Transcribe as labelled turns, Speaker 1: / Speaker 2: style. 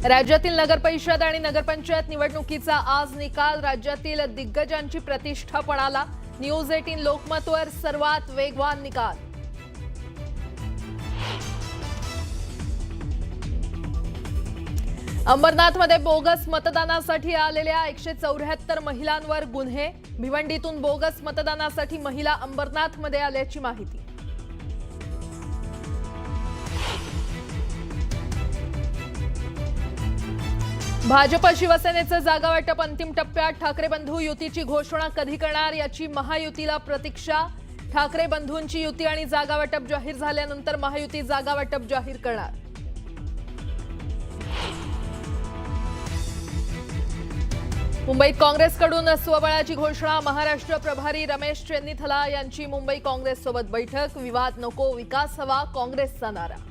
Speaker 1: राज्यातील नगरपरिषद आणि नगरपंचायत निवडणुकीचा आज निकाल। राज्यातील दिग्गजांची प्रतिष्ठा पणाला। न्यूज 18 लोकमतवर सर्वात वेगवान निकाल। अंबरनाथमध्ये बोगस मतदानासाठी आलेल्या 174 महिलांवर गुन्हे। भिवंडीतून बोगस मतदानासाठी महिला अंबरनाथमध्ये आल्याची माहिती। भाजप शिवसेनेचे जागा वाटप अंतिम टप्प्यात। ठाकरे बंधू युतीची घोषणा कधी करणार याची महायुतीला प्रतीक्षा। ठाकरे बंधूंची युती आणि जागा वाटप जाहीर झाल्यानंतर महायुती जागा वाटप जाहीर करणार। मुंबईत काँग्रेसकडून स्वबळाची घोषणा। महाराष्ट्र प्रभारी रमेश चेन्नीथला यांची मुंबई काँग्रेससोबत बैठक। विवाद नको, विकास हवा, काँग्रेसचा नारा।